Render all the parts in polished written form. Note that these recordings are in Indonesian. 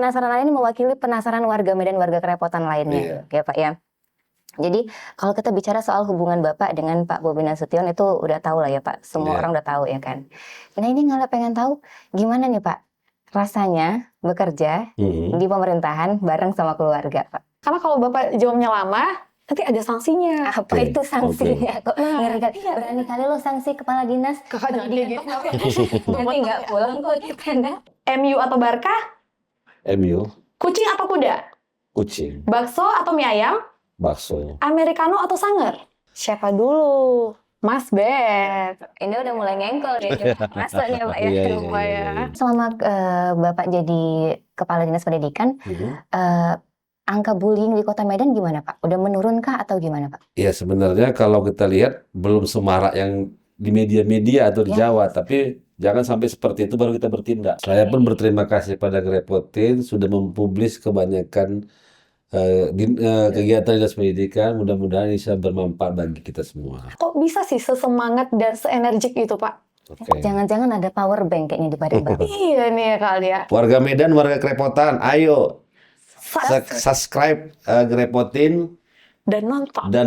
penasaran lain ini mewakili penasaran warga Medan, warga kerepotan lainnya, ya Pak ya. Jadi kalau kita bicara soal hubungan Bapak dengan Pak Bobi Nasution itu udah tahu lah ya Pak, semua orang udah tahu ya kan. Nah ini Ngala pengen tahu gimana nih Pak rasanya bekerja di pemerintahan bareng sama keluarga Pak. Karena kalau Bapak jawabnya lama, nanti ada sanksinya. Apa itu sanksinya? Kok ngeri kan? Berani kali lo sanksi kepala dinas. Kakak jangan kayak gitu. Nanti nggak pulang kok kita dah. MU atau Barca? MU. Kucing atau kuda? Kucing. Bakso atau mie ayam? Bakso. Americano atau Sanger? Siapa dulu? Mas Ben. Ini udah mulai ngengkol ya, masa nih Pak ya. Iya. Selama Bapak jadi Kepala Dinas Pendidikan, angka bullying di Kota Medan gimana Pak? Udah menurunkah atau gimana Pak? Ya sebenarnya kalau kita lihat belum semarak yang di media-media atau di Jawa, tapi jangan sampai seperti itu baru kita bertindak. Saya pun berterima kasih pada Ngerepotin sudah mempublis kebanyakan kegiatan dinas pendidikan, mudah-mudahan bisa bermanfaat bagi kita semua. Kok bisa sih sesemangat dan seenergik itu Pak? Jangan-jangan ada power bank kayaknya di badan Bapak. Iya nih ya kali ya. Warga Medan, warga Kerepotan, ayo subscribe Ngerepotin dan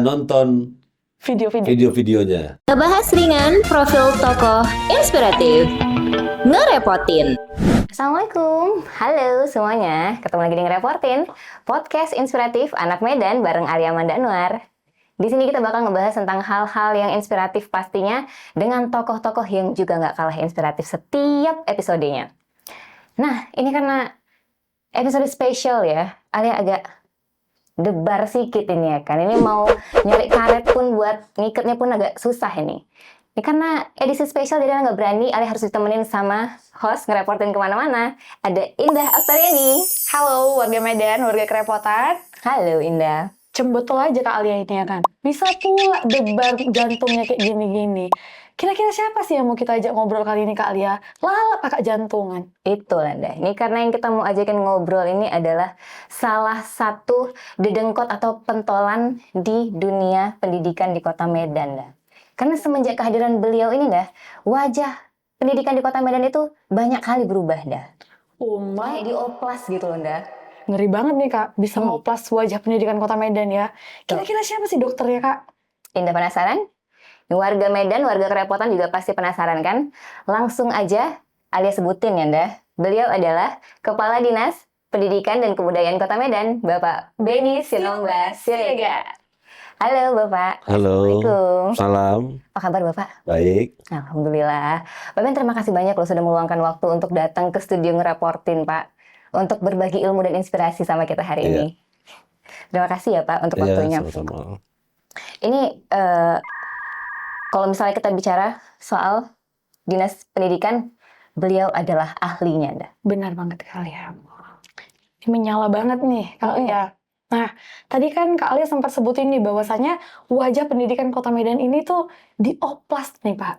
nonton video-videonya. Ngebahas ringan, profil tokoh inspiratif, Ngerepotin. Assalamualaikum, halo semuanya. Ketemu lagi di Ngerepotin, podcast inspiratif anak Medan bareng Alia Amanda Anwar. Di sini kita bakal ngebahas tentang hal-hal yang inspiratif pastinya dengan tokoh-tokoh yang juga nggak kalah inspiratif setiap episodenya. Nah, ini karena episode spesial ya, Alia agak debar sedikit ini ya kan. Ini mau nyari karet pun buat ngikatnya pun agak susah ini. Ini karena edisi spesial jadi nggak berani, Alia harus ditemenin sama host Ngerepotin kemana-mana. Ada Indah Aktariani. Halo warga Medan, warga Kerepotan. Halo Indah. Betul aja Kak Alia ini ya kan. Bisa pula debar jantungnya kayak gini-gini. Kira-kira siapa sih yang mau kita ajak ngobrol kali ini Kak Alia? Lalap kakak jantungan. Itu Anda. Ini karena yang kita mau ajakin ngobrol ini adalah salah satu dedengkot atau pentolan di dunia pendidikan di Kota Medan dah. Karena semenjak kehadiran beliau ini dah, wajah pendidikan di Kota Medan itu banyak kali berubah dah. Kayak dioplas gitu loh dah. Ngeri banget nih Kak, bisa ngoplas wajah pendidikan Kota Medan ya. Kira-kira siapa sih dokternya Kak? Indah penasaran? Warga Medan, warga Kerepotan juga pasti penasaran kan? Langsung aja Alia sebutin ya Ndah. Beliau adalah Kepala Dinas Pendidikan dan Kebudayaan Kota Medan, Bapak Benny Sinomba Siregar. Halo Bapak. Halo. Assalamualaikum. Salam. Apa kabar Bapak? Baik. Alhamdulillah. Pak Ben, terima kasih banyak loh sudah meluangkan waktu untuk datang ke studio Ngerepotin Pak. Untuk berbagi ilmu dan inspirasi sama kita hari ini. Terima kasih ya Pak untuk waktunya. Sama-sama. Ini kalau misalnya kita bicara soal Dinas Pendidikan, beliau adalah ahlinya. Dah. Benar banget Kak Alia. Ini menyala banget nih Kak Alia. Nah, tadi kan Kak Alia sempat sebutin nih bahwasanya wajah pendidikan Kota Medan ini tuh dioplas nih Pak.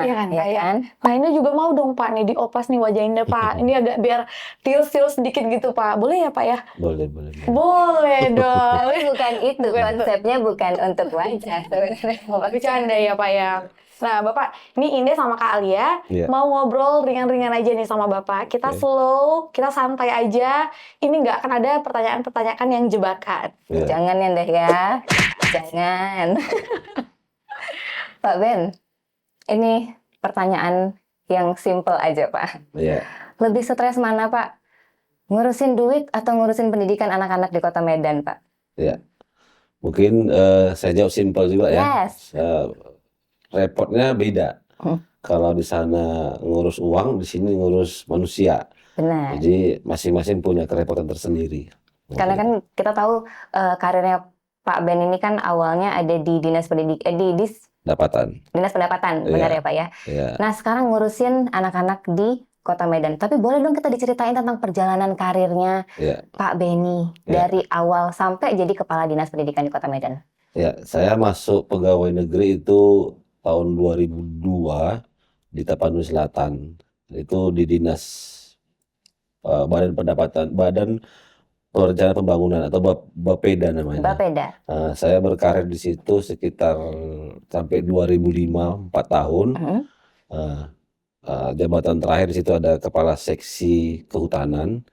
Iya kan? Ya kan? Nah ini juga mau dong Pak nih dioplas nih wajah Indah Pak. Ini agak biar tius-tius sedikit gitu Pak. Boleh ya Pak ya? Boleh. Boleh dong. Bukan itu, konsepnya bukan untuk wajah sebenarnya. Bercanda ya Pak ya. Nah Bapak, ini Indah sama Kak Alia mau ngobrol ringan-ringan aja nih sama Bapak. Kita slow, kita santai aja. Ini nggak akan ada pertanyaan-pertanyaan yang jebakan. Jangan ya Ndah ya. Jangan. Pak Ben, ini pertanyaan yang simple aja Pak. Lebih stres mana Pak? Ngurusin duit atau ngurusin pendidikan anak-anak di Kota Medan Pak? Ya, mungkin saya jawab simpel juga ya. Repotnya beda. Kalau di sana ngurus uang, di sini ngurus manusia. Benar. Jadi masing-masing punya kerepotan tersendiri. Karena kan kita tahu karirnya Pak Ben ini kan awalnya ada di Dinas Pendidikan, Dinas Pendapatan, benar ya Pak ya? Nah sekarang ngurusin anak-anak di Kota Medan. Tapi boleh dong kita diceritain tentang perjalanan karirnya Pak Benny dari awal sampai jadi Kepala Dinas Pendidikan di Kota Medan. Ya, saya masuk pegawai negeri itu tahun 2002 di Tapanuli Selatan. Itu di Dinas Badan Perencanaan Pembangunan atau Bapeda namanya. Bapeda. Saya berkarir di situ sekitar sampai 2005, 4 tahun. Jabatan terakhir di situ ada Kepala Seksi Kehutanan.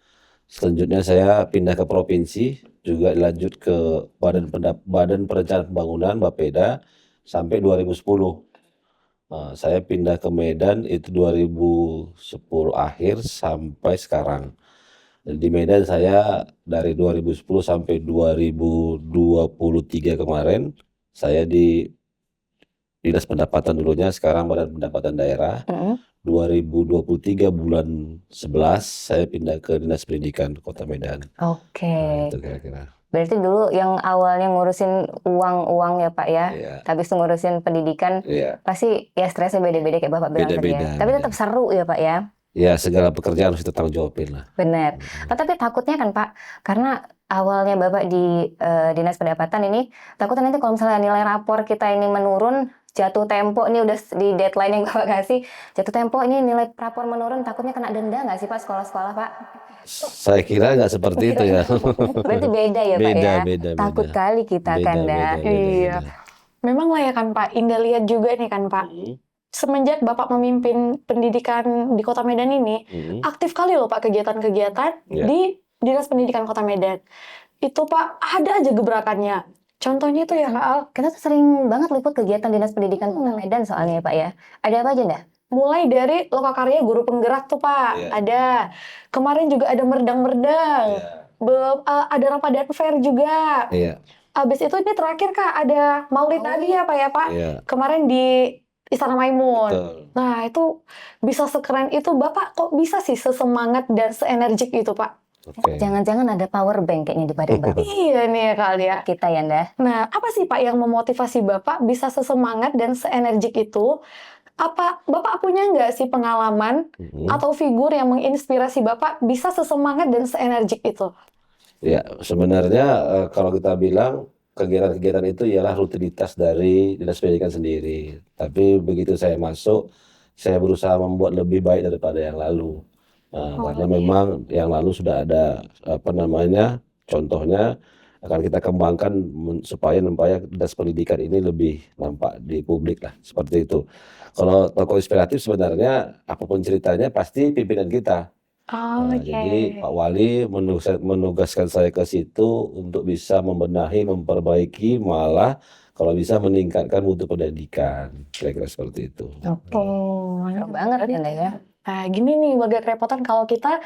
Selanjutnya saya pindah ke provinsi, juga lanjut ke Badan Perencanaan Pembangunan Bapeda sampai 2010. Saya pindah ke Medan itu 2010 akhir sampai sekarang. Di Medan saya dari 2010 sampai 2023 kemarin, saya di Dinas Pendapatan dulunya, sekarang Badan Pendapatan Daerah. 2023 bulan 11 saya pindah ke Dinas Pendidikan Kota Medan. Oke. Itu kira-kira. Berarti dulu yang awalnya ngurusin uang ya Pak ya, Iya. habis itu ngurusin pendidikan, Iya. pasti ya stresnya beda-beda kayak Bapak bilang tadi ya. Beda-beda, Tapi beda. tetap seru ya Pak ya. Ya, segala pekerjaan harus kita tanggung jawabin lah. Benar. Tapi takutnya kan Pak, karena awalnya Bapak di Dinas Pendapatan ini, takutnya nanti kalau misalnya nilai rapor kita ini menurun, jatuh tempo, ini udah di deadline yang Bapak kasih, jatuh tempo ini nilai rapor menurun, takutnya kena denda nggak sih Pak sekolah-sekolah Pak? Saya kira nggak seperti itu ya. Berarti beda ya Pak Beda, ya? beda, Takut beda. kali kita kan dah. Iya. Memang lah ya kan Pak, Indah lihat juga nih kan Pak. Semenjak Bapak memimpin pendidikan di Kota Medan ini, aktif kali loh Pak kegiatan-kegiatan Iya. di Dinas Pendidikan Kota Medan. Itu Pak, ada aja gebrakannya. Contohnya itu ya Kak Al, Kita tuh sering banget liput kegiatan Dinas Pendidikan Kota Medan soalnya ya Pak ya. Ada apa aja ndah? mulai dari lokakarya guru penggerak tuh Pak, Iya. ada. Kemarin juga ada merdang-merdang. Belum ada Ramadan Fair juga. Iya. Abis itu ini terakhir Kak, ada Maulid Nabi ya Pak ya Pak. Iya. Kemarin di Istana Maimun. Betul. Nah itu bisa sekeren itu Bapak kok bisa sih sesemangat dan seenergik itu Pak? Oke. Jangan-jangan ada power bank kayaknya di badan Bapak. Iya nih ya kali ya. Kita ya ndah. Nah apa sih Pak yang memotivasi Bapak bisa sesemangat dan seenergik itu? Apa Bapak punya nggak sih pengalaman atau figur yang menginspirasi Bapak bisa sesemangat dan seenergik itu? Ya, sebenarnya kalau kita bilang kegiatan-kegiatan itu ialah rutinitas dari Dinas Pendidikan sendiri. Tapi begitu saya masuk, saya berusaha membuat lebih baik daripada yang lalu. Karena memang yang lalu sudah ada contohnya akan kita kembangkan supaya Dinas Pendidikan ini lebih nampak di publik lah, seperti itu. Kalau tokoh inspiratif sebenarnya apapun ceritanya pasti pimpinan kita. Jadi Pak Wali menugaskan saya ke situ untuk bisa membenahi, memperbaiki, malah kalau bisa meningkatkan mutu pendidikan, kira-kira seperti itu. Seru banget ya ndah ya. Nah gini nih warga kerepotan kalau kita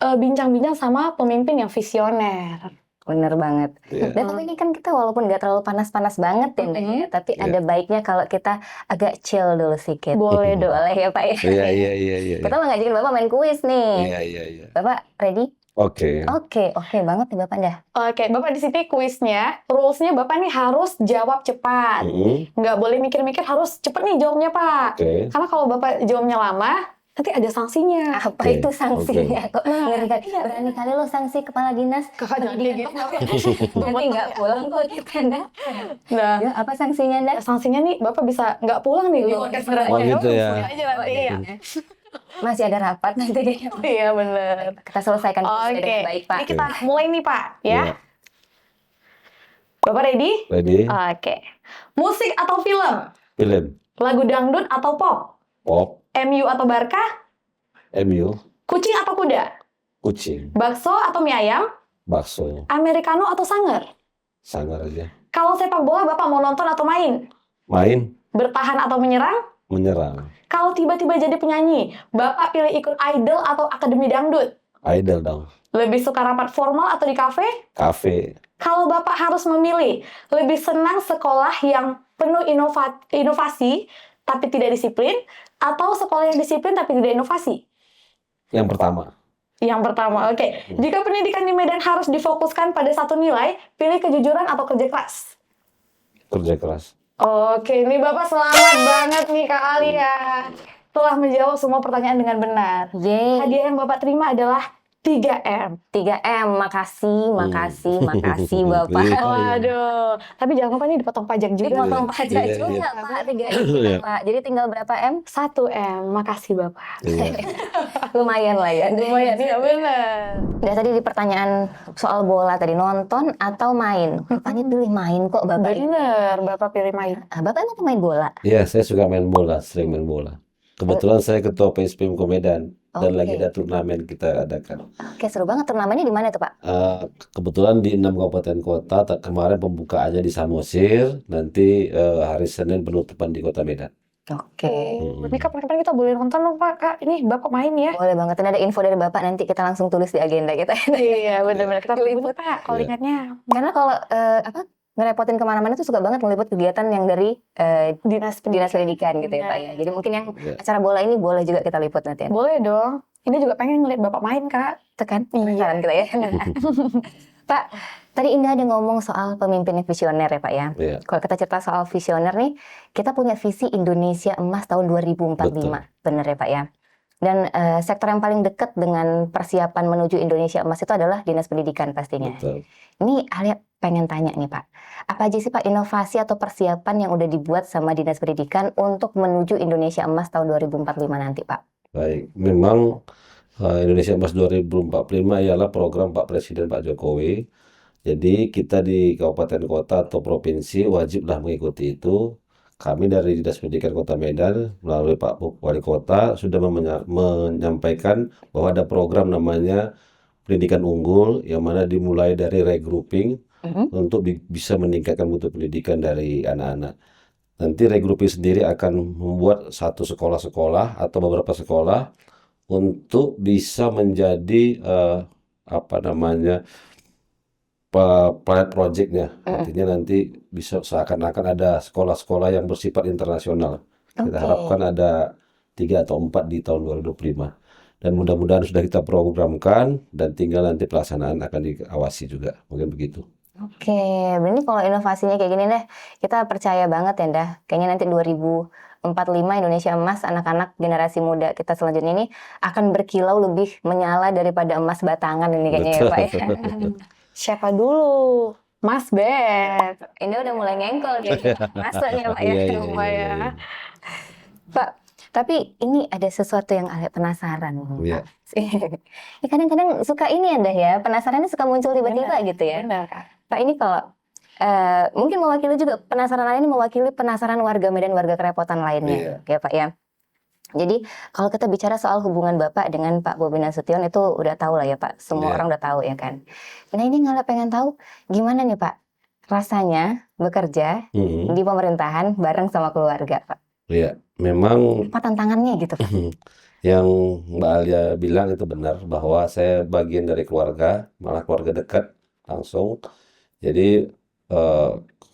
bincang-bincang sama pemimpin yang visioner. Bener banget. Iya. Dan tapi ini kan kita walaupun nggak terlalu panas-panas banget ya, Nda, ya, tapi ada baiknya kalau kita agak chill dulu sedikit. Boleh dong. Boleh ya Pak ya. Iya. Kita mau ngajakin Bapak main kuis nih. Iya. Bapak ready? Oke. Oke banget nih Bapak dah. Oke, Bapak di sini kuisnya, rules-nya Bapak nih harus jawab cepat. Nggak boleh mikir-mikir, harus cepet nih jawabnya Pak. Oke. Karena kalau Bapak jawabnya lama, nanti ada sanksinya. Apa Oke, itu sanksinya? Kok ngeri kali? Berani kali lo sanksi kepala dinas. Kakak jangan kayak gitu. Nanti nggak pulang kok kita ndah. Nah, Ya, apa sanksinya ndah? sanksinya nih Bapak bisa nggak pulang nih di podcast beratnya. Oh, gitu ya. Aja nanti ya. Masih ada rapat nanti kayaknya. Iya bener. Kita selesaikan kuisnya Oke, dengan baik Pak. ini kita mulai nih Pak ya. Iya. Bapak ready? Ready? Oke. Musik atau film? Film. Lagu dangdut atau pop? Pop. MU atau Barca? MU. Kucing atau kuda? Kucing. Bakso atau mie ayam? Bakso. Americano atau sangar? Sangar aja. Kalau sepak bola Bapak mau nonton atau main? Main. Bertahan atau menyerang? Menyerang. Kalau tiba-tiba jadi penyanyi, Bapak pilih ikut idol atau akademi dangdut? Idol dong. Lebih suka rapat formal atau di kafe? Kafe. Kalau Bapak harus memilih, lebih senang sekolah yang penuh inovasi tapi tidak disiplin, atau sekolah yang disiplin tapi tidak inovasi? Yang pertama. Yang pertama, oke. Jika pendidikan di Medan harus difokuskan pada satu nilai, pilih kejujuran atau kerja keras? Kerja keras. Oke, ini Bapak selamat banget nih Kak Alia. Telah menjawab semua pertanyaan dengan benar. Yeay. Hadiah yang Bapak terima adalah 3M. 3M, makasih Bapak. Iya. Waduh, tapi jangan lupa nih dipotong pajak juga. Dipotong pajak Iya, juga iya. Pak, 3M juga, Pak. Jadi tinggal berapa M? 1M, makasih Bapak. Iya. Lumayan lah ya. Lumayan, ya benar. Udah tadi di pertanyaan soal bola tadi, nonton atau main? Bapaknya pilih main kok Bapak. Bener, Bapak pilih main. Bapak emang pemain bola? Iya, saya suka main bola, sering main bola. Kebetulan saya ketua PSPM Medan dan Oke. lagi ada turnamen kita adakan. Oke, seru banget. Turnamennya di mana tuh, Pak? Kebetulan di 6 kabupaten kota, kemarin pembukaannya di Samosir, nanti hari Senin penutupan di Kota Medan. Oke. Ini kapan-kapan kita boleh nonton dong Pak, Kak. Ini Bapak main ya. Boleh banget. Ini ada info dari Bapak, nanti kita langsung tulis di agenda kita. Iya, benar-benar kita Diliput. tunggu Pak callingannya. Karena kalau ngerepotin kemana-mana tuh suka banget meliput kegiatan yang dari Dinas dinas pendidikan gitu ya, Pak ya. Jadi mungkin yang Ya. acara bola ini boleh juga kita liput nanti ya. Boleh dong. Ini juga pengen ngeliat Bapak main, Kak. Tekan Iya. penasaran kita ya. Pak, tadi Indah ada ngomong soal pemimpin yang visioner ya, Pak ya. Iya. Kalau kita cerita soal visioner nih, kita punya visi Indonesia Emas tahun 2045. Bener ya, Pak ya. Dan sektor yang paling dekat dengan persiapan menuju Indonesia Emas itu adalah Dinas Pendidikan pastinya. Betul. Ini Alia pengen tanya nih, Pak. Apa aja sih, Pak, inovasi atau persiapan yang udah dibuat sama Dinas Pendidikan untuk menuju Indonesia Emas tahun 2045 nanti, Pak? Baik, memang Indonesia Emas 2045 ialah program Pak Presiden Pak Jokowi. Jadi kita di kabupaten kota atau provinsi wajiblah mengikuti itu. Kami dari Dinas Pendidikan Kota Medan melalui Pak Wali Kota sudah menyampaikan bahwa ada program namanya Pendidikan Unggul yang mana dimulai dari regrouping untuk bisa meningkatkan mutu pendidikan dari anak-anak. Nanti regrouping sendiri akan membuat satu sekolah-sekolah atau beberapa sekolah untuk bisa menjadi pilot project-nya. Artinya nanti bisa seakan-akan ada sekolah-sekolah yang bersifat internasional. Kita Oke. harapkan ada 3 atau 4 di tahun 2025. Dan mudah-mudahan sudah kita programkan dan tinggal nanti pelaksanaan akan diawasi juga. Mungkin begitu. Oke, berarti kalau inovasinya kayak gini deh, kita percaya banget ya, Dah. Kayaknya nanti 2045 Indonesia Emas, anak-anak generasi muda kita selanjutnya ini akan berkilau lebih menyala daripada emas batangan ini kayaknya ya, Pak ya. Siapa dulu? Mas Bet. Ini udah mulai ngengkol kayaknya. Masanya, Pak ya. Iya. Pak, tapi ini ada sesuatu yang Alia penasaran. Iya. Ini kadang-kadang suka ini ya, Dah ya. Penasarannya suka muncul tiba-tiba gitu ya. Benar, Kak. Pak, ini kalau mungkin mewakili juga penasaran lain, ini mewakili penasaran warga Medan, warga kerepotan lainnya, ya Pak ya. Jadi kalau kita bicara soal hubungan Bapak dengan Pak Bobi Nasution itu udah tahu lah ya Pak, semua orang udah tahu ya kan. Nah ini Ngala pengen tahu gimana nih Pak rasanya bekerja di pemerintahan bareng sama keluarga Pak. Iya, memang Apa tantangannya gitu Pak? yang Mbak Alia bilang itu benar bahwa saya bagian dari keluarga, malah keluarga dekat langsung. Jadi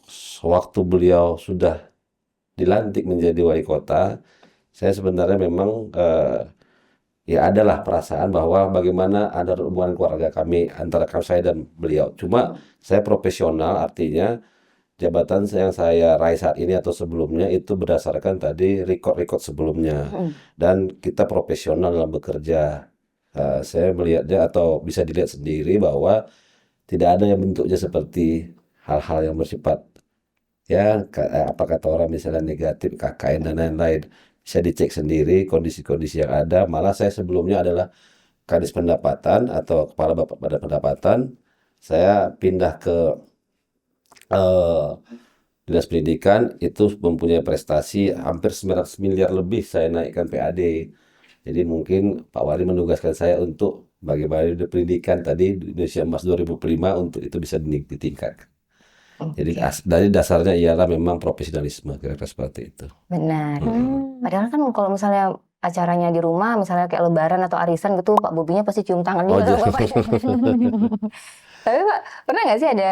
sewaktu beliau sudah dilantik menjadi wali kota, saya sebenarnya memang ya adalah perasaan bahwa bagaimana ada hubungan keluarga kami antara saya dan beliau. Cuma saya profesional, artinya jabatan yang saya raih saat ini atau sebelumnya itu berdasarkan tadi record sebelumnya. Dan kita profesional dalam bekerja. Saya melihatnya atau bisa dilihat sendiri bahwa tidak ada yang bentuknya seperti hal-hal yang bersifat ya apa kata orang misalnya negatif, KKN dan lain-lain. Bisa dicek sendiri kondisi-kondisi yang ada. Malah saya sebelumnya adalah Kadis Pendapatan atau Kepala Badan Pendapatan. Saya pindah ke Dinas Pendidikan, itu mempunyai prestasi hampir 900 miliar lebih saya naikkan PAD. Jadi mungkin Pak Wali menugaskan saya untuk bagaimana di pendidikan tadi Indonesia Emas 2005 untuk itu bisa ditingkatkan. Jadi dari dasarnya ialah memang profesionalisme, kira-kira seperti itu. Benar. Padahal kan kalau misalnya acaranya di rumah, misalnya kayak lebaran atau arisan gitu, Pak Bobinya pasti cium tangan juga sama Bapaknya. Tapi Pak, pernah nggak sih ada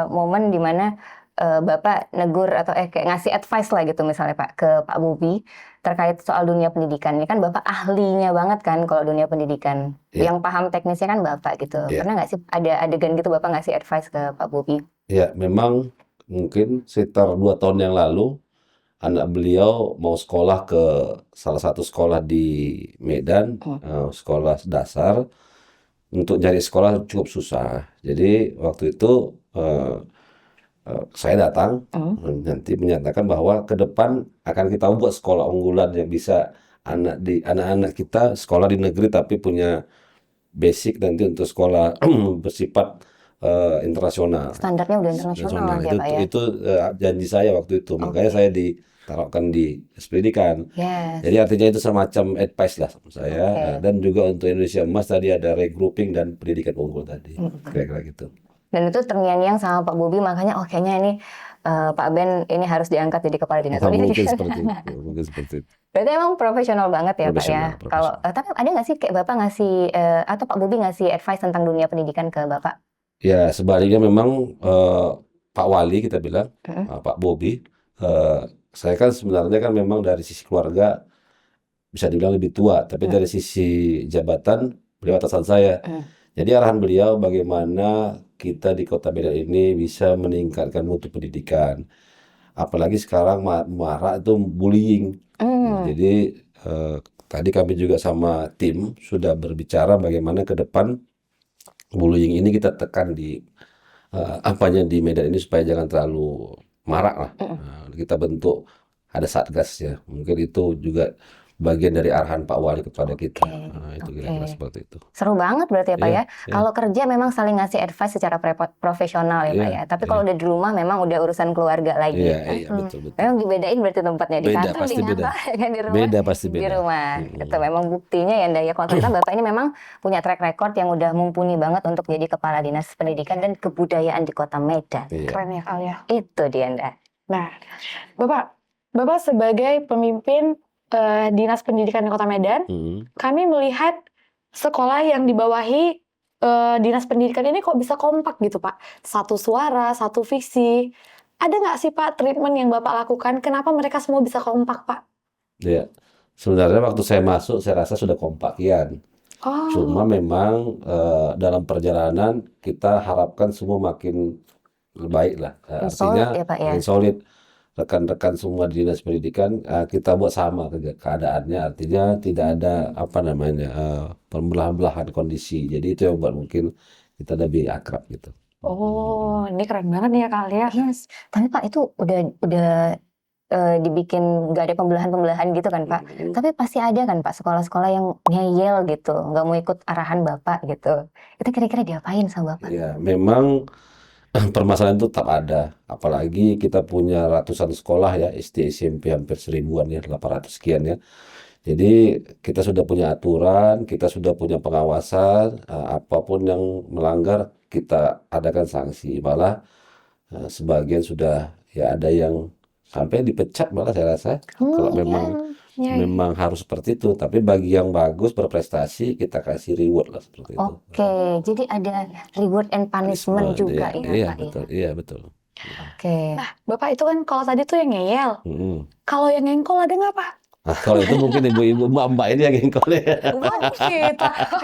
momen di mana Bapak negur atau kayak ngasih advice lah gitu misalnya Pak ke Pak Bobi terkait soal dunia pendidikan? Ini kan Bapak ahlinya banget kan kalau dunia pendidikan. Yang paham teknisnya kan Bapak gitu. Pernah nggak sih ada adegan gitu Bapak ngasih advice ke Pak Bobi? Ya, memang mungkin sekitar 2 tahun yang lalu anak beliau mau sekolah ke salah satu sekolah di Medan, sekolah dasar. Untuk cari sekolah cukup susah. Jadi waktu itu saya datang nanti menyatakan bahwa ke depan akan kita buat sekolah unggulan yang bisa anak-anak kita sekolah di negeri tapi punya basic nanti untuk sekolah bersifat internasional. Standarnya udah internasional ya Pak ya. Itu janji saya waktu itu, makanya saya ditaruhkan di pendidikan. Yes. Jadi artinya itu semacam advice lah sama saya. Dan juga untuk Indonesia Emas tadi ada regrouping dan pendidikan unggul tadi, kira-kira gitu. Dan itu terngiang-ngiang sama Pak Bobi, makanya kayaknya ini Pak Ben ini harus diangkat jadi kepala dinas Mungkin pendidikan. seperti itu, mungkin seperti itu. Berarti emang profesional banget ya Pak ya. Profesional. Kalau tapi ada nggak sih kayak Bapak ngasih atau Pak Bobi ngasih advice tentang dunia pendidikan ke Bapak? Ya sebaliknya memang Pak Wali kita bilang, Pak Bobi, saya kan sebenarnya kan memang dari sisi keluarga bisa dibilang lebih tua, tapi dari sisi jabatan beliau atasan saya. Jadi arahan beliau bagaimana kita di Kota Medan ini bisa meningkatkan mutu pendidikan. Apalagi sekarang marak itu bullying. Jadi tadi kami juga sama tim sudah berbicara bagaimana ke depan bullying ini kita tekan di di Medan ini supaya jangan terlalu marak lah. Kita bentuk ada satgas ya. Mungkin itu juga bagian dari arahan Pak Wali kepada kita. Itu kira-kira seperti itu. Seru banget berarti ya Pak ya. Kalau kerja memang saling ngasih advice secara profesional ya Pak ya. Tapi kalau udah di rumah memang udah urusan keluarga lagi. Iya, betul. Memang dibedain berarti tempatnya di Beda, kantor, pasti di beda. kantor, kan di rumah. Beda, pasti Di beda. rumah. Itu memang buktinya ya Ndaya. Kalau ternyata Bapak ini memang punya track record yang udah mumpuni banget untuk jadi kepala dinas pendidikan dan kebudayaan di Kota Medan. Iya. Keren ya Kak Alia. Itu dia Nda. Nah, Bapak sebagai pemimpin Dinas Pendidikan di Kota Medan, kami melihat sekolah yang dibawahi Dinas Pendidikan ini kok bisa kompak gitu Pak. Satu suara, satu visi. Ada nggak sih Pak treatment yang Bapak lakukan? Kenapa mereka semua bisa kompak Pak? Ya, sebenarnya waktu saya masuk saya rasa sudah kompakian. Cuma memang dalam perjalanan kita harapkan semua makin baik lah. Artinya Solid ya, Pak, ya? makin solid. Rekan-rekan semua di dinas pendidikan kita buat sama keadaannya, artinya tidak ada pembelah-belahan kondisi. Jadi itu yang buat mungkin kita lebih akrab gitu. Ini keren banget nih ya Kak Alia. Yes. Tapi Pak itu udah dibikin nggak ada pembelahan-pembelahan gitu kan Pak. Tapi pasti ada kan Pak sekolah-sekolah yang ngeyel gitu, nggak mau ikut arahan Bapak gitu. Itu kira-kira diapain sama Bapak? Ya, memang permasalahan itu tetap ada. Apalagi kita punya ratusan sekolah ya, SD, SMP hampir 1000-an ya, 800 sekian ya. Jadi kita sudah punya aturan, kita sudah punya pengawasan, apapun yang melanggar kita adakan sanksi. Malah sebagian sudah ya ada yang sampai dipecat malah saya rasa. Kalau memang harus seperti itu. Tapi bagi yang bagus berprestasi kita kasih reward lah seperti itu. Oke, jadi ada reward and punishment juga ya Iya, Pak betul. ya. Iya, betul. Oke. Nah, Bapak itu kan kalau tadi tuh yang ngeyel. Kalau yang ngengkol ada nggak Pak? Nah, kalau itu mungkin ibu-ibu, mbak-mbak ini yang ngengkol ya.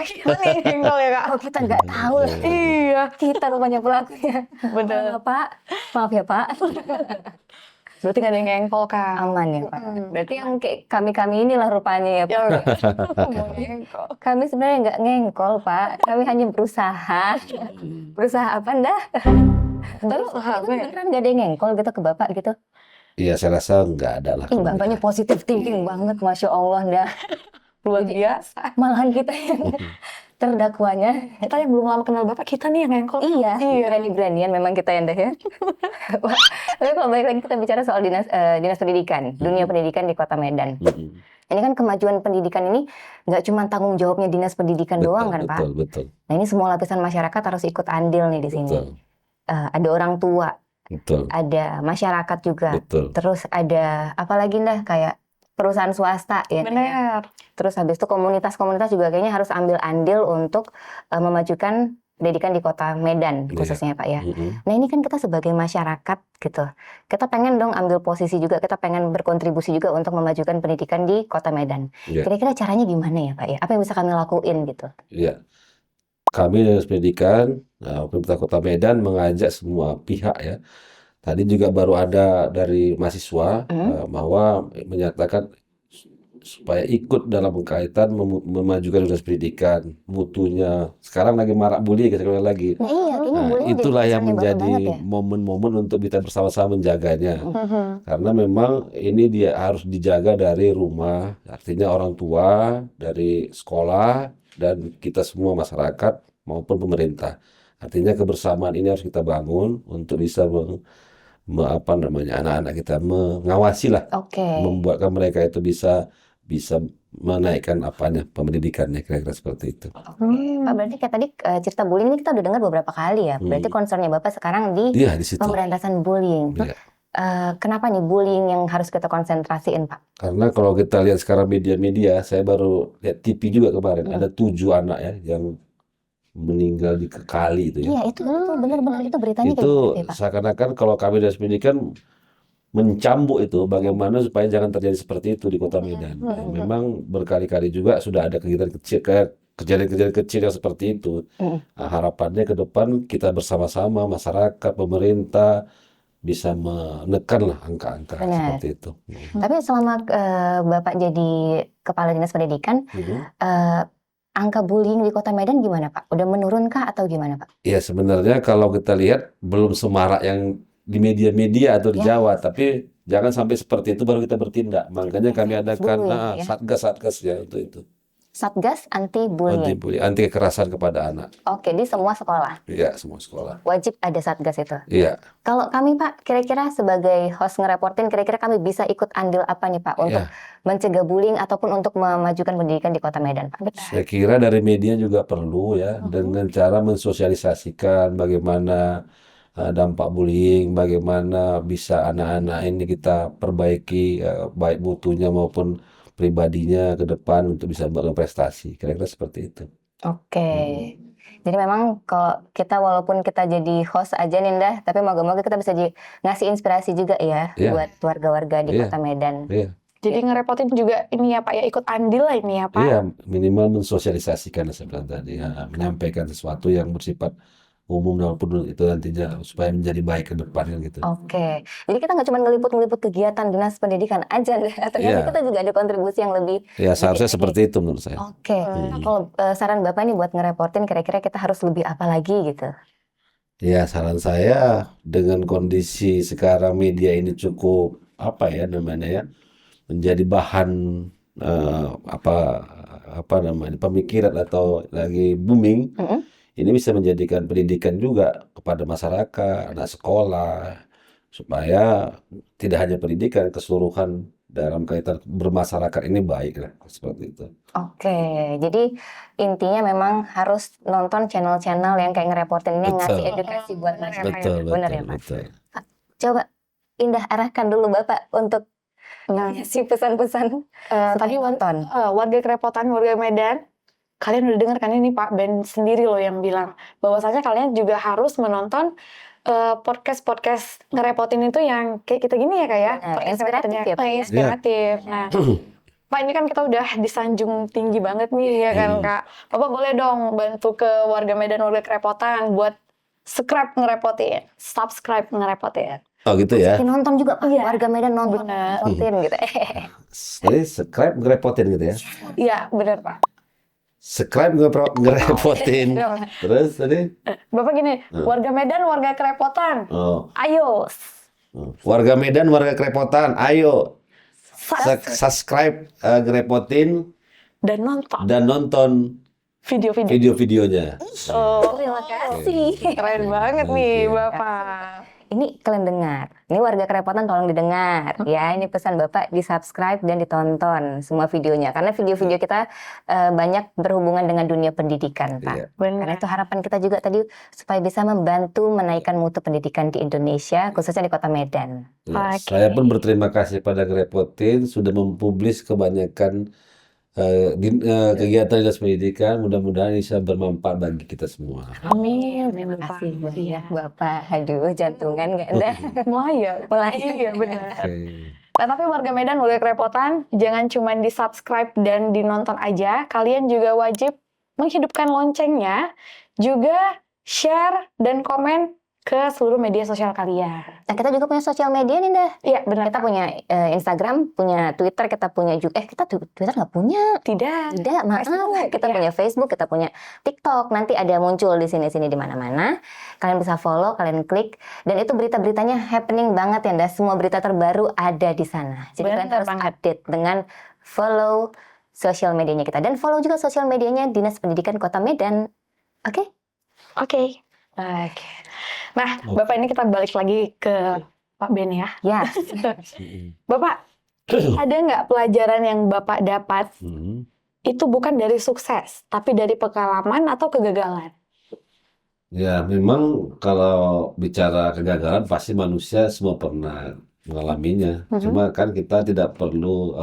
Kita nih yang ngengkol ya Kak. Oh kita nggak tahu lah. Iya. Kita rupanya pelakunya. Bener. Pak, maaf ya Pak. Berarti nggak ada yang ngengkol Kak. Aman ya Pak. Berarti yang kayak kami inilah rupanya ya Pak. Kami sebenarnya nggak ngengkol Pak. Kami hanya berusaha. Berusaha apa Nda? Terus itu beneran nggak ada yang ngengkol gitu ke Bapak gitu? Iya, saya rasa nggak ada lah. Bapaknya positif thinking banget, Masya Allah Nda. Luar biasa. Malahan kita yang terdakwanya. Kita yang belum lama kenal Bapak, kita nih yang ngengkol. Iya, berani-beranian memang kita yang dah ya. Tapi kalau balik lagi kita bicara soal dinas pendidikan, dunia pendidikan di Kota Medan. Ini kan kemajuan pendidikan ini nggak cuma tanggung jawabnya dinas pendidikan doang kan Pak? Betul. Nah ini semua lapisan masyarakat harus ikut andil nih di sini. Betul. Ada orang tua, Betul. ada masyarakat juga, Betul. terus ada apalagi dah kayak perusahaan swasta ya. Benar. Terus habis itu komunitas-komunitas juga kayaknya harus ambil andil untuk memajukan pendidikan di Kota Medan khususnya Pak ya. Nah ini kan kita sebagai masyarakat gitu, kita pengen dong ambil posisi juga, kita pengen berkontribusi juga untuk memajukan pendidikan di Kota Medan. Kira-kira caranya gimana ya Pak ya? Apa yang bisa kami lakuin gitu? Iya, kami Dinas Pendidikan, Pemerintah Kota Medan mengajak semua pihak ya. Tadi juga baru ada dari mahasiswa bahwa menyatakan supaya ikut dalam kaitan memajukan dinas pendidikan, mutunya. Sekarang lagi marak bully sekali lagi. Nah, iya, Nah, itulah yang menjadi momen-momen untuk kita bersama-sama menjaganya. Karena memang ini dia harus dijaga dari rumah, artinya orang tua, dari sekolah, dan kita semua masyarakat maupun pemerintah. Artinya kebersamaan ini harus kita bangun untuk bisa anak-anak kita mengawasi lah, Oke. membuatkan mereka itu bisa menaikkan pendidikannya, kira-kira seperti itu. Pak, berarti kayak tadi cerita bullying ini kita udah dengar beberapa kali ya. Berarti concernnya Bapak sekarang di Iya, di situ. pemberantasan bullying. Iya. Kenapa nih bullying yang harus kita konsentrasiin, Pak? Karena kalau kita lihat sekarang media-media, saya baru lihat TV juga kemarin, ada 7 anak ya yang meninggal di kali itu ya. Iya, itu benar-benar itu beritanya kayak Itu gitu ya, Pak. seakan-akan kalau kami dari pendidikan mencambuk itu bagaimana supaya jangan terjadi seperti itu di Kota Medan. Memang berkali-kali juga sudah ada kejadian-kejadian kecil yang seperti itu. Nah, harapannya ke depan kita bersama-sama, masyarakat, pemerintah, bisa menekan lah angka-angka Benar. seperti itu. Tapi selama Bapak jadi Kepala Dinas Pendidikan, angka bullying di Kota Medan gimana, Pak? Udah menurunkah atau gimana, Pak? Ya sebenarnya kalau kita lihat belum semarak yang di media-media atau di Jawa, tapi jangan sampai seperti itu baru kita bertindak. Makanya kami adakan Bullying, ya. satgas-satgas ya untuk itu. Satgas anti bullying. Anti kekerasan kepada anak. Oke, di semua sekolah Iya, semua sekolah. wajib ada satgas itu. Iya. Kalau kami, Pak, kira-kira sebagai host ngereportin, kira-kira kami bisa ikut andil apa nih, Pak, untuk mencegah bullying ataupun untuk memajukan pendidikan di Kota Medan, Pak? Saya kira dari media juga perlu ya, dengan cara mensosialisasikan bagaimana dampak bullying, bagaimana bisa anak-anak ini kita perbaiki baik mutunya maupun pribadinya ke depan untuk bisa berprestasi. Kira-kira seperti itu. Oke. Jadi memang kalau kita walaupun kita jadi host aja nih, Ndah, tapi moga-moga kita bisa ngasih inspirasi juga ya buat warga-warga di Kota Medan. Iya. Jadi ngerepotin juga ini ya Pak ya, ikut andil lah ini ya Pak. Iya, minimal mensosialisasikan seperti tadi, menyampaikan sesuatu yang bersifat umum maupun itu nantinya supaya menjadi baik ke depan gitu. Oke, jadi kita nggak cuma ngeliput kegiatan dinas pendidikan aja, ternyata kita juga ada kontribusi yang lebih. Ya seharusnya seperti itu menurut saya. Oke, kalau saran Bapak nih buat ngereportin, kira-kira kita harus lebih apa lagi gitu? Ya saran saya dengan kondisi sekarang media ini cukup menjadi bahan pemikiran atau lagi booming. Ini bisa menjadikan pendidikan juga kepada masyarakat, anak sekolah, supaya tidak hanya pendidikan, keseluruhan dalam kaitan bermasyarakat ini baik lah, seperti itu. Oke, jadi intinya memang harus nonton channel-channel yang kayak ngereportin ini yang ngasih edukasi buat masyarakat. Benar ya, Pak? Pak, coba Indah arahkan dulu Bapak untuk ngasih pesan-pesan. Tadi nonton. Warga Kerepotan, warga Medan, kalian udah dengar kan ini Pak Ben sendiri loh yang bilang bahwasanya kalian juga harus menonton podcast ngerepotin itu yang kayak kita gini ya Kak ya. Inspiratif ya, Pak. Inspiratif. Nah, Pak ini kan kita udah disanjung tinggi banget nih ya kan Kak. Bapak boleh dong bantu ke warga Medan, warga Kerepotan buat subscribe ngerepotin. Oh gitu ya. Nonton juga Pak, warga Medan nonton gitu. Jadi subscribe ngerepotin gitu ya. Iya benar Pak. Subscribe ngerepotin. Terus tadi? Bapak gini, warga Medan, warga Kerepotan. Ayo. Warga Medan, warga Kerepotan, ayo. Subscribe ngerepotin dan nonton video-videonya. Terima kasih. Keren banget nih Bapak. Ini kalian dengar, ini warga Kerepotan tolong didengar ya, ini pesan Bapak, di subscribe dan ditonton semua videonya, karena video-video kita banyak berhubungan dengan dunia pendidikan Pak. Karena itu harapan kita juga tadi supaya bisa membantu menaikkan mutu pendidikan di Indonesia, khususnya di Kota Medan. Ya, saya pun berterima kasih pada Kerepotin sudah mempublis kebanyakan kegiatan dinas pendidikan, mudah-mudahan bisa bermanfaat bagi kita semua. Amin. Terima kasih banyak Bapak. Aduh, jantungan nggak ada. Mulai. Iya benar. Nah, tapi warga Medan, warga Kerepotan, jangan cuma di subscribe dan dinonton aja, kalian juga wajib menghidupkan loncengnya, juga share dan komen ke seluruh media sosial kalian. Nah, kita juga punya sosial media nih, Dah. Iya, benar. Kita punya Instagram, punya Twitter, kita punya juga. Kita Twitter nggak punya. Tidak, maaf. Kita punya Facebook, kita punya TikTok. Nanti ada muncul di sini-sini di mana-mana. Kalian bisa follow, kalian klik. Dan itu berita-beritanya happening banget ya, Dah. Semua berita terbaru ada di sana. Jadi kalian harus update dengan follow sosial medianya kita. Dan follow juga sosial medianya Dinas Pendidikan Kota Medan. Oke? Oke. Oke. Nah, Bapak ini kita balik lagi ke Pak Ben ya. Ya, Bapak, ada nggak pelajaran yang Bapak dapat Hmm. itu bukan dari sukses, tapi dari pengalaman atau kegagalan? Ya, memang kalau bicara kegagalan pasti manusia semua pernah mengalaminya. Cuma kan kita tidak perlu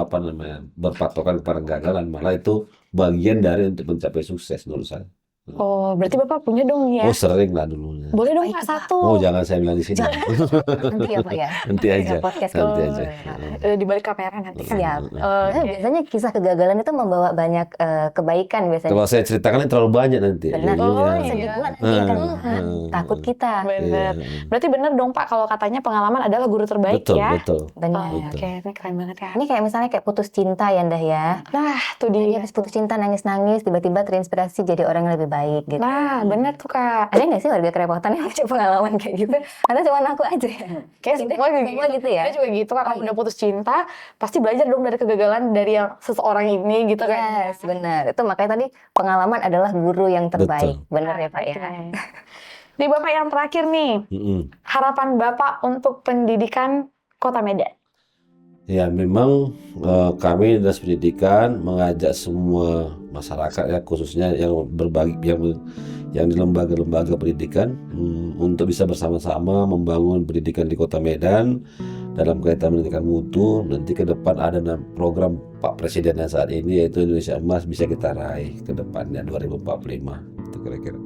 berpatokan pada kegagalan, malah itu bagian dari untuk mencapai sukses menurut saya. Oh, berarti Bapak punya dong ya? Oh, sering lah dulunya. Boleh dong Oh, Pak itu, satu. Oh, jangan saya bilang di sini. nanti ya Pak ya. Nanti aja. Podcast Nanti dulu. aja. Di balik kamera nanti kan. Siap. Oke. Biasanya kisah kegagalan itu membawa banyak kebaikan biasanya. Kalau saya ceritakan ini terlalu banyak nanti. Benar. Jadinya, Sedih iya. banget nanti kan Hmm. takut kita. Bener. Iya. Berarti bener dong Pak kalau katanya pengalaman adalah guru terbaik Betul, ya. betul. Benar. Oh, oke, ini keren banget ya. Ini kayak misalnya kayak putus cinta ya Ndah ya. Nah, tuh Dia dia. habis putus cinta nangis-nangis, tiba-tiba terinspirasi jadi orang yang lebih baik gitu. Nah, bener tuh Kak. Ada nggak sih warga kerepotan yang punya pengalaman kayak gitu? Karena cuma aku aja ya. Kayak semua Semua gitu ya. Saya juga gitu Kak, kalau udah putus cinta, pasti belajar dong dari kegagalan dari yang seseorang ini gitu kan. Yes, benar. Itu makanya tadi pengalaman adalah guru yang terbaik. Betul. Benar ya Pak ya. Di Bapak yang terakhir nih, Mm-mm. harapan Bapak untuk pendidikan Kota Medan. Ya, memang kami Dinas Pendidikan mengajak semua masyarakat ya, khususnya yang berbagi yang di lembaga-lembaga pendidikan untuk bisa bersama-sama membangun pendidikan di Kota Medan dalam kaitan pendidikan mutu. Nanti ke depan ada program Pak Presiden yang saat ini yaitu Indonesia Emas bisa kita raih ke depannya 2045. Itu kira-kira.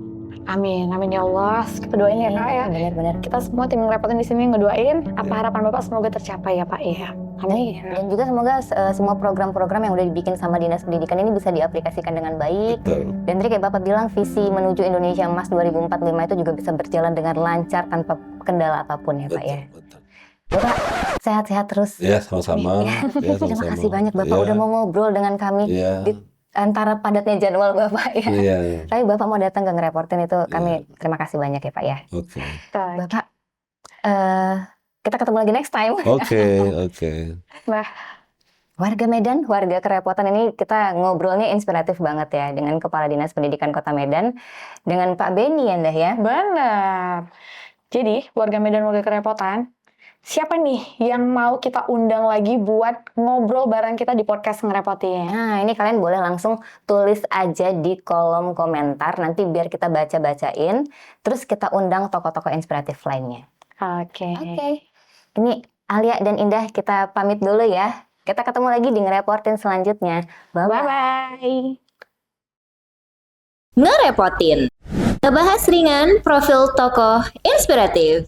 Amin, amin ya Allah. Kita doain ya Kak ya. Benar-benar. Kita semua tim ngerepotin di sini ngedoain apa harapan Bapak semoga tercapai ya Pak ya. Amin. Dan juga semoga semua program-program yang udah dibikin sama Dinas Pendidikan ini bisa diaplikasikan dengan baik. Betul. Dan tadi kayak Bapak bilang visi menuju Indonesia Emas 2045 itu juga bisa berjalan dengan lancar tanpa kendala apapun ya Pak ya. Betul. Bapak sehat-sehat terus. Ya, sama-sama. Ya, Terima sama-sama. kasih banyak Bapak Ya, udah mau ngobrol dengan kami ya, di antara padatnya jadwal Bapak ya. iya. Tapi Bapak mau datang ke ngereportin itu kami terima kasih banyak ya Pak ya. Oke. Bapak kita ketemu lagi next time. Oke. Nah, Warga Medan, warga kerepotan ini kita ngobrolnya inspiratif banget ya dengan Kepala Dinas Pendidikan Kota Medan dengan Pak Beni ya Ndah ya. benar. Jadi, warga Medan, warga kerepotan, siapa nih yang mau kita undang lagi buat ngobrol bareng kita di podcast ngerepotin? Nah, ini kalian boleh langsung tulis aja di kolom komentar nanti biar kita baca-bacain terus kita undang tokoh-tokoh inspiratif lainnya. Oke. Ini Alia dan Indah kita pamit dulu ya. Kita ketemu lagi di ngereportin selanjutnya. Bye-bye. Bye-bye. Ngerepotin. Ngebahas ringan profil tokoh inspiratif.